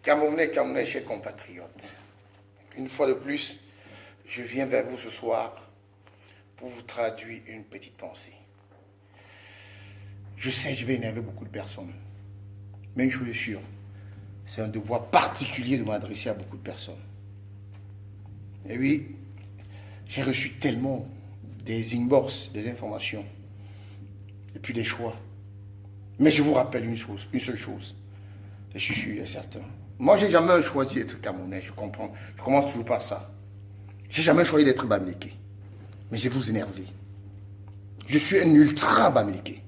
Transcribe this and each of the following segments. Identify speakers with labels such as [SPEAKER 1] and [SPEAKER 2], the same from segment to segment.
[SPEAKER 1] Camerounais, chers compatriotes, une fois de plus, je viens vers vous ce soir pour vous traduire une petite pensée. Je sais, je vais énerver beaucoup de personnes, mais une chose est sûre, c'est un devoir particulier de m'adresser à beaucoup de personnes. Et oui, j'ai reçu tellement des inbox, des informations, et puis des choix. Mais je vous rappelle une chose, une seule chose, et je suis sûr et certain. Moi, j'ai jamais choisi d'être Camerounais, je comprends. Je commence toujours par ça. J'ai jamais choisi d'être Bamileke. Mais je vais vous énerver. Je suis un ultra Bamileke.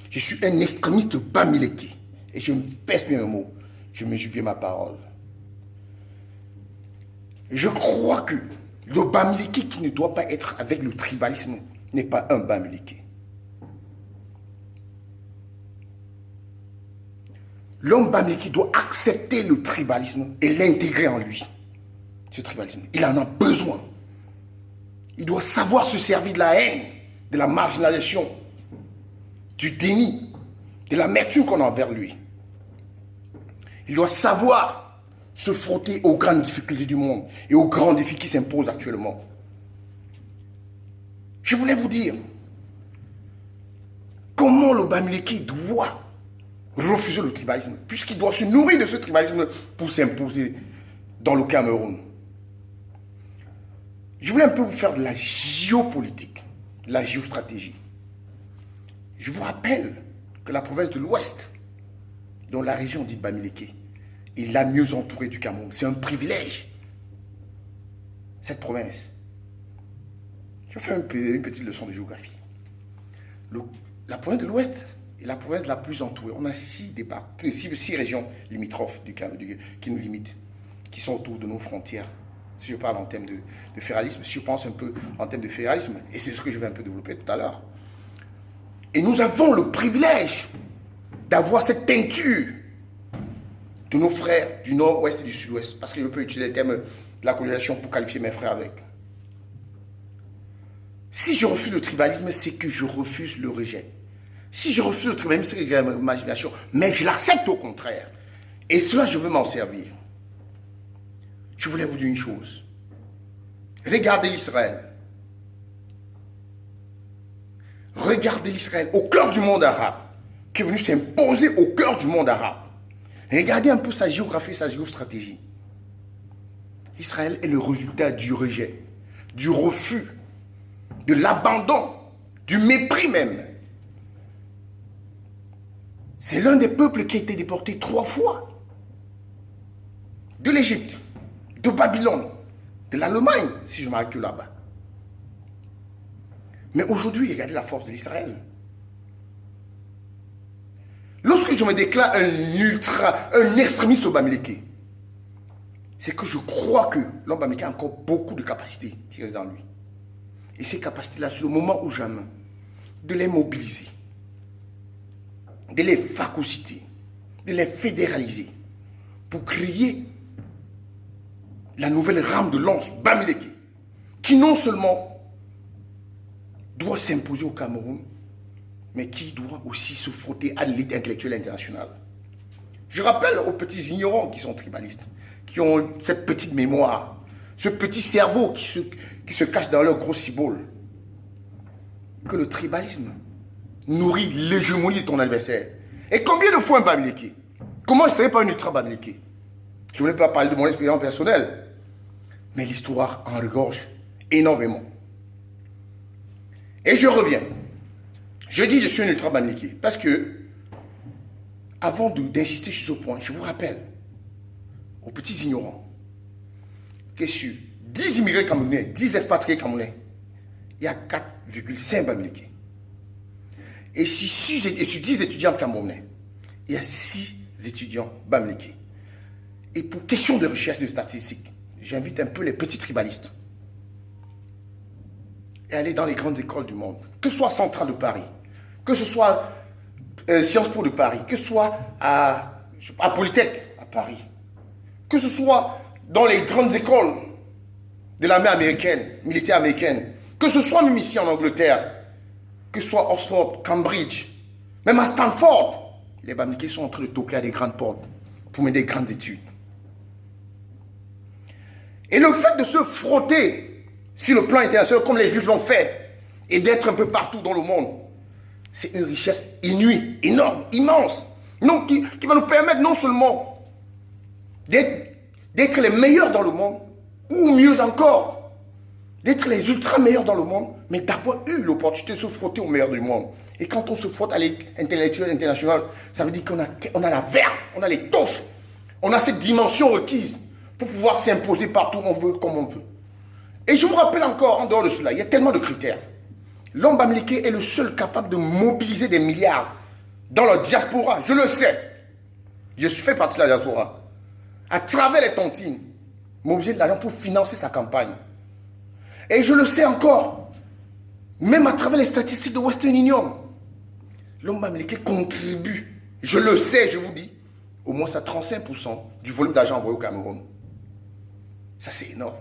[SPEAKER 1] Je suis un extrémiste Bamileke. Et je me pèse bien mes mots. Je mesure bien ma parole. Je crois que le Bamileke qui ne doit pas être avec le tribalisme n'est pas un Bamileke. L'homme Bamileke doit accepter le tribalisme et l'intégrer en lui. Ce tribalisme, il en a besoin. Il doit savoir se servir de la haine, de la marginalisation, du déni, de l'amertume qu'on a envers lui. Il doit savoir se frotter aux grandes difficultés du monde et aux grands défis qui s'imposent actuellement. Je voulais vous dire comment le Bamileke doit refuser le tribalisme, puisqu'il doit se nourrir de ce tribalisme pour s'imposer dans le Cameroun. Je voulais un peu vous faire de la géopolitique, de la géostratégie. Je vous rappelle que la province de l'Ouest, dont la région dite Bamileke, est la mieux entourée du Cameroun. C'est un privilège, cette province. Je fais une petite leçon de géographie. La province de l'Ouest est la province la plus entourée. On a 6 régions limitrophes qui nous limitent, qui sont autour de nos frontières. Si je parle en termes de fédéralisme, si je pense un peu en termes de fédéralisme, et c'est ce que je vais un peu développer tout à l'heure. Et nous avons le privilège d'avoir cette teinture de nos frères du nord-ouest et du sud-ouest, parce que je peux utiliser les termes de la colonisation pour qualifier mes frères avec. Si je refuse le tribalisme, c'est que je refuse le rejet. Si je refuse le tribalisme, c'est que j'ai l'imagination, mais je l'accepte au contraire. Et cela, je veux m'en servir. Je voulais vous dire une chose. Regardez l'Israël. Regardez l'Israël au cœur du monde arabe, qui est venu s'imposer au cœur du monde arabe. Regardez un peu sa géographie, sa géostratégie. Israël est le résultat du rejet, du refus, de l'abandon, du mépris même. C'est l'un des peuples qui a été déporté 3 fois. De l'Égypte, de Babylone, de l'Allemagne, si je m'arrête que là-bas. Mais aujourd'hui, regardez la force de l'Israël. Lorsque je me déclare un extrémiste au Bamileke, c'est que je crois que l'homme Bamileke a encore beaucoup de capacités qui restent dans lui. Et ces capacités-là, c'est le moment où jamais de les mobiliser, de les phagocyter, de les fédéraliser pour créer la nouvelle rame de lance Bamileke, qui non seulement doit s'imposer au Cameroun, mais qui doit aussi se frotter à l'élite intellectuelle internationale. Je rappelle aux petits ignorants qui sont tribalistes, qui ont cette petite mémoire, ce petit cerveau qui se cache dans leur gros cibole, que le tribalisme nourrit l'hégémonie de ton adversaire. Et combien de fois un Bamileke? Comment je ne serais pas un ultra Bamileke? Je ne voulais pas parler de mon expérience personnelle, mais l'histoire en regorge énormément. Et je reviens. Je dis je suis un ultra Bamileke parce que, avant d'insister sur ce point, je vous rappelle aux petits ignorants que sur 10 immigrés camerounais, 10 expatriés camerounais, il y a 4,5 Bamileke. Et sur 10 étudiants camerounais, il y a 6 étudiants Bamileke. Et pour question de recherche de statistiques, j'invite un peu les petits tribalistes et aller dans les grandes écoles du monde, que ce soit Centrale de Paris, que ce soit Sciences Po de Paris, que ce soit à Polytech à Paris, que ce soit dans les grandes écoles de l'armée américaine, militaire américaine, que ce soit même ici en Angleterre, que ce soit Oxford, Cambridge, même à Stanford, les Bamileke sont en train de toquer à des grandes portes pour mener des grandes études. Et le fait de se frotter sur le plan international, comme les Juifs l'ont fait, et d'être un peu partout dans le monde, c'est une richesse inouïe, énorme, immense, donc qui va nous permettre non seulement d'être les meilleurs dans le monde, ou mieux encore, d'être les ultra meilleurs dans le monde, mais d'avoir eu l'opportunité de se frotter aux meilleurs du monde. Et quand on se frotte à l'intellectuel international, ça veut dire qu'on a la verve, on a l'étoffe, on a cette dimension requise pour pouvoir s'imposer partout où on veut, comme on veut. Et je vous rappelle encore, en dehors de cela, il y a tellement de critères. L'homme bamileke est le seul capable de mobiliser des milliards dans la diaspora, je le sais. Je fais partie de la diaspora. À travers les tontines, mobiliser de l'argent pour financer sa campagne. Et je le sais encore, même à travers les statistiques de Western Union, l'homme bamileke contribue, je le sais, je vous dis, au moins à 35% du volume d'argent envoyé au Cameroun. Ça, c'est énorme.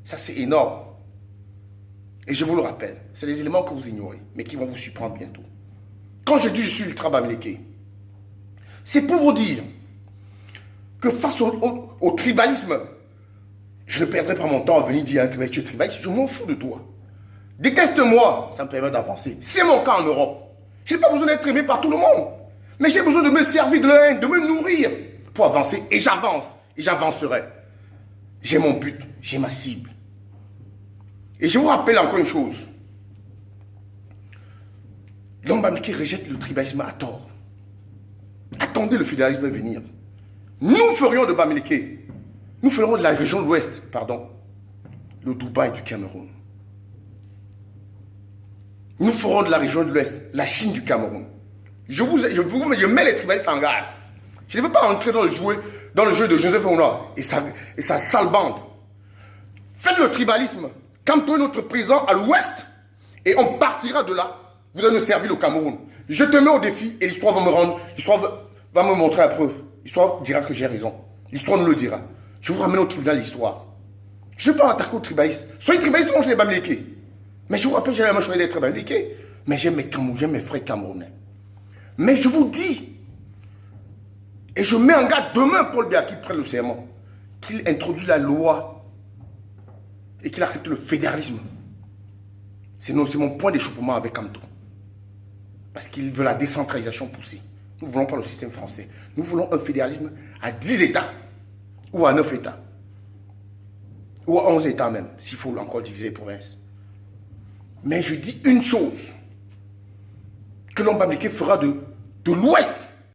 [SPEAKER 1] Ça, c'est énorme. Et je vous le rappelle, c'est des éléments que vous ignorez, mais qui vont vous surprendre bientôt. Quand je dis je suis ultra bamileke, c'est pour vous dire que face au tribalisme, je ne perdrai pas mon temps à venir dire à un tribaliste, tu es tribaliste, je m'en fous de toi. Déteste-moi, ça me permet d'avancer. C'est mon cas en Europe. Je n'ai pas besoin d'être aimé par tout le monde. Mais j'ai besoin de me servir de la haine, de me nourrir pour avancer. Et j'avance. Et j'avancerai. J'ai mon but, j'ai ma cible. Et je vous rappelle encore une chose. L'homme bamileke rejette le tribalisme à tort. Attendez le fédéralisme venir. Nous ferions de Bamileke, nous ferions de la région de l'Ouest, pardon, le Dubaï du Cameroun. Nous ferons de la région de l'Ouest la Chine du Cameroun. Je mets les tribalistes en garde. Je ne veux pas entrer dans le jeu de Joseph Ouna et sa sale bande. Faites le tribalisme. Campez notre président à l'Ouest et on partira de là. Vous allez nous servir le Cameroun. Je te mets au défi et l'histoire va me montrer la preuve. L'histoire dira que j'ai raison. L'histoire nous le dira. Je vous ramène au tribunal l'histoire. Je ne vais pas attaquer aux tribalistes. Soyez tribalistes contre les Bamileke. Mais je vous rappelle, j'ai la même chose d'être Bamileke. Mais j'aime mes frères camerounais. Mais je vous dis, et je mets en garde demain Paul Biya qui prenne le serment, qu'il introduise la loi et qu'il accepte le fédéralisme. C'est mon point d'échauffement avec Kanto. Parce qu'il veut la décentralisation poussée. Nous ne voulons pas le système français. Nous voulons un fédéralisme à 10 États. Ou à 9 États. Ou à 11 États même, s'il faut encore diviser les provinces. Mais je dis une chose. Que l'homme bamileke fera de l'Ouest